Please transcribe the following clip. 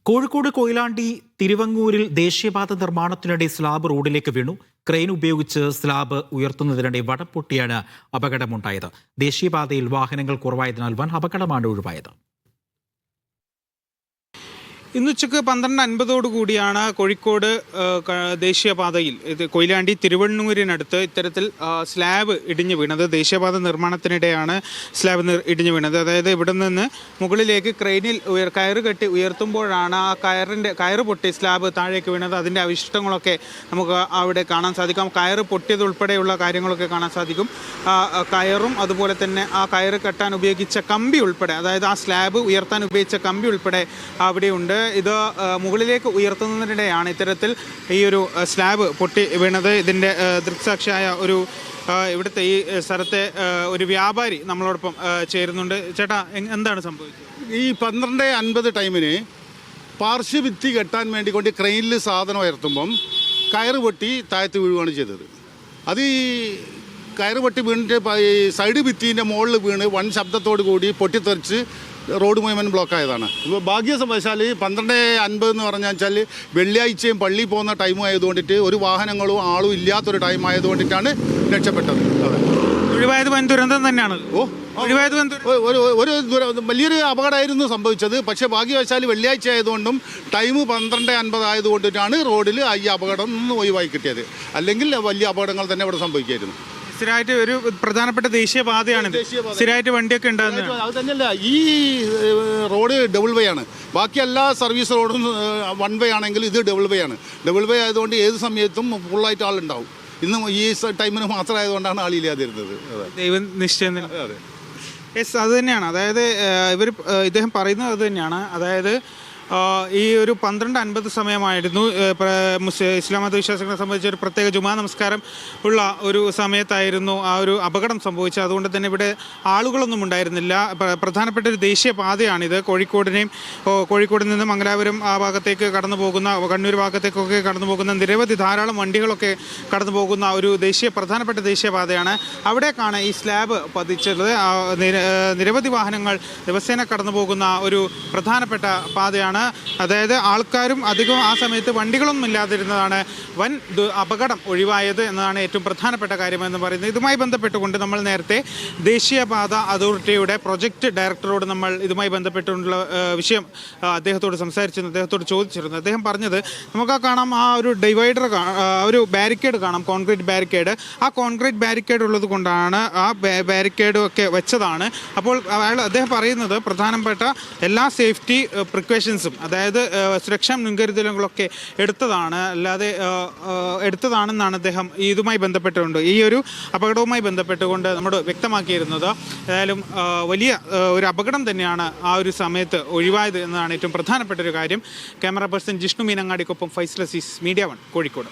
കോഴിക്കോട് കൊയിലാണ്ടി തിരുവങ്ങൂരിൽ ദേശീയപാത നിർമ്മാണത്തിനിടെ സ്ലാബ് റോഡിലേക്ക് വീണു. ക്രെയിൻ ഉപയോഗിച്ച് സ്ലാബ് ഉയർത്തുന്നതിനിടെ വടം പൊട്ടിയാണ് അപകടമുണ്ടായത്. ദേശീയപാതയിൽ വാഹനങ്ങൾ കുറവായതിനാൽ വൻ അപകടമാണ് ഒഴിവായത്. ഇന്നുച്ചക്ക് 12:50 കൂടിയാണ് കോഴിക്കോട് ദേശീയപാതയിൽ കൊയിലാണ്ടി തിരുവണ്ണൂരിനടുത്ത് ഇത്തരത്തിൽ സ്ലാബ് ഇടിഞ്ഞു വീണത്. ദേശീയപാത നിർമ്മാണത്തിനിടെയാണ് സ്ലാബ് ഇടിഞ്ഞു വീണത്. അതായത് ഇവിടെ നിന്ന് മുകളിലേക്ക് ക്രെയിനിൽ കയറ് കെട്ടി ഉയർത്തുമ്പോഴാണ് ആ കയറ് പൊട്ടി സ്ലാബ് താഴേക്ക് വീണത്. അതിൻ്റെ അവശിഷ്ടങ്ങളൊക്കെ നമുക്ക് അവിടെ കാണാൻ സാധിക്കും. കയറ് പൊട്ടിയതുൾപ്പെടെയുള്ള കാര്യങ്ങളൊക്കെ കാണാൻ സാധിക്കും. കയറും അതുപോലെ തന്നെ ആ കയറ് കെട്ടാൻ ഉപയോഗിച്ച കമ്പി ഉൾപ്പെടെ, അതായത് ആ സ്ലാബ് ഉയർത്താൻ ഉപയോഗിച്ച കമ്പി ഉൾപ്പെടെ അവിടെയുണ്ട്. ഇത് മുകളിലേക്ക് ഉയർത്തുന്നതിനിടെയാണ് ഇത്തരത്തിൽ ഈ ഒരു സ്ലാബ് പൊട്ടി വീണത്. ഇതിൻ്റെ ദൃക്സാക്ഷിയായ ഒരു ഇവിടുത്തെ ഈ സ്ഥലത്തെ ഒരു വ്യാപാരി നമ്മളോടൊപ്പം ചേരുന്നുണ്ട്. ചേട്ടാ, എന്താണ് സംഭവിച്ചത്? ഈ 12:50 ടൈമിന് പാർശ്വഭിത്തി കെട്ടാൻ വേണ്ടി കൊണ്ട് ക്രെയിനിൽ സാധനം ഉയർത്തുമ്പം കയറ് പൊട്ടി താഴത്ത് വീഴുകയാണ് ചെയ്തത്. അത് ഈ കയറ് പൊട്ടി വീണിട്ട് സൈഡ് ഭിത്തിൻ്റെ മുകളിൽ വീണ് വൻ ശബ്ദത്തോടു കൂടി പൊട്ടിത്തെറിച്ച് റോഡ് മുഴുവൻ ബ്ലോക്കായതാണ്. ഇപ്പോൾ ഭാഗ്യവശാൽ 12:50 എന്ന് പറഞ്ഞാൽ വെള്ളിയാഴ്ചയും പള്ളി പോകുന്ന ടൈം ആയതുകൊണ്ടിട്ട് ഒരു വാഹനങ്ങളും ആളും ഇല്ലാത്തൊരു ടൈം ആയതുകൊണ്ടിട്ടാണ് രക്ഷപ്പെട്ടത്. അതെ, ഒഴിവായത് വൻ ദുരന്തം തന്നെയാണ്. ഒരു വലിയൊരു അപകടമായിരുന്നു സംഭവിച്ചത്. പക്ഷേ ഭാഗ്യവശാൽ വെള്ളിയാഴ്ച ആയതുകൊണ്ടും ടൈം 12:50 ആയതുകൊണ്ടിട്ടാണ് റോഡിൽ ഈ അപകടം ഒഴിവായി കിട്ടിയത്. അല്ലെങ്കിൽ വലിയ അപകടങ്ങൾ തന്നെ ഇവിടെ സംഭവിക്കായിരുന്നു. സ്ഥിരമായിട്ട് ഒരു പ്രധാനപ്പെട്ട ദേശീയപാതയാണ്, സ്ഥിരമായിട്ട് വണ്ടിയൊക്കെ ഉണ്ടാകുന്നത്. അത് തന്നെയല്ല, ഈ റോഡ് ഡബിൾ വേ ആണ്. ബാക്കി എല്ലാ സർവീസ് റോഡും 1 വേ ആണെങ്കിൽ ഇത് ഡബിൾ വേ ആണ്. ഡബിൾ വേ ആയതുകൊണ്ട് ഏത് സമയത്തും ഫുള്ളായിട്ട് ആളുണ്ടാവും. ഇന്ന് ഈ ടൈമിന് മാത്രമായതുകൊണ്ടാണ് ആളില്ലാതിരുന്നത്. ദൈവം നിശ്ചയം. അതെ, യെസ്, അത് തന്നെയാണ്. അതായത് ഇദ്ദേഹം പറയുന്നത് അത് തന്നെയാണ്. അതായത് ഈ ഒരു 12:50 സമയമായിരുന്നു. ഇസ്ലാം മതവിശ്വാസികളെ സംബന്ധിച്ച് ഒരു പ്രത്യേക ജുമാ നമസ്കാരം ഉള്ള ഒരു സമയത്തായിരുന്നു ആ ഒരു അപകടം സംഭവിച്ചത്. അതുകൊണ്ട് തന്നെ ഇവിടെ ആളുകളൊന്നും ഉണ്ടായിരുന്നില്ല. പ്രധാനപ്പെട്ട ഒരു ദേശീയപാതയാണിത്. കോഴിക്കോടിൽ നിന്ന് മംഗലാപുരം ആ ഭാഗത്തേക്ക് കടന്നു പോകുന്ന, കണ്ണൂർ ഭാഗത്തേക്കൊക്കെ കടന്നു പോകുന്ന ധാരാളം വണ്ടികളൊക്കെ കടന്നു പോകുന്ന ഒരു പ്രധാനപ്പെട്ട ദേശീയപാതയാണ്. അവിടേക്കാണ് ഈ സ്ലാബ് പതിച്ചത്. നിരവധി വാഹനങ്ങൾ ദിവസേന കടന്നു പോകുന്ന ഒരു പ്രധാനപ്പെട്ട പാതയാണ്. അതായത് ആൾക്കാരും അധികം ആ സമയത്ത് വണ്ടികളൊന്നും ഇല്ലാതിരുന്നതാണ് വൻ അപകടം ഒഴിവായത് എന്നതാണ് ഏറ്റവും പ്രധാനപ്പെട്ട കാര്യമെന്ന് പറയുന്നത്. ഇതുമായി ബന്ധപ്പെട്ടുകൊണ്ട് നമ്മൾ നേരത്തെ ദേശീയപാത അതോറിറ്റിയുടെ പ്രൊജക്ട് ഡയറക്ടറോട് നമ്മൾ ഇതുമായി ബന്ധപ്പെട്ടുള്ള വിഷയം അദ്ദേഹത്തോട് സംസാരിച്ചിരുന്നു, അദ്ദേഹത്തോട് ചോദിച്ചിരുന്നു. അദ്ദേഹം പറഞ്ഞത്, നമുക്ക് കാണാം ആ ഒരു ഡിവൈഡർ, ഒരു ബാരിക്കേഡ് കാണാം, കോൺക്രീറ്റ് ബാരിക്കേഡ്. ആ കോൺക്രീറ്റ് ബാരിക്കേഡ് ഉള്ളത് കൊണ്ടാണ് ആ ബാരിക്കേഡ് ഒക്കെ വെച്ചതാണ്. അപ്പോൾ അദ്ദേഹം പറയുന്നത് പ്രധാനപ്പെട്ട എല്ലാ സേഫ്റ്റി പ്രിക്കോഷൻസും, അതായത് സുരക്ഷാ മുൻകരുതലുകളൊക്കെ എടുത്തതാണെന്നാണ് അദ്ദേഹം ഇതുമായി ബന്ധപ്പെട്ടുകൊണ്ട്, ഈ ഒരു അപകടവുമായി ബന്ധപ്പെട്ടുകൊണ്ട് നമ്മോട് വ്യക്തമാക്കിയിരുന്നത്. ഏതായാലും വലിയ ഒരു അപകടം തന്നെയാണ് ആ ഒരു സമയത്ത് ഒഴിവായത് എന്നതാണ് ഏറ്റവും പ്രധാനപ്പെട്ട ഒരു കാര്യം. ക്യാമറ പേഴ്സൺ ജിഷ്ണു മീനങ്ങാടിക്കൊപ്പം ഫൈസൽ അസീസ്, മീഡിയ 1, കോഴിക്കോട്.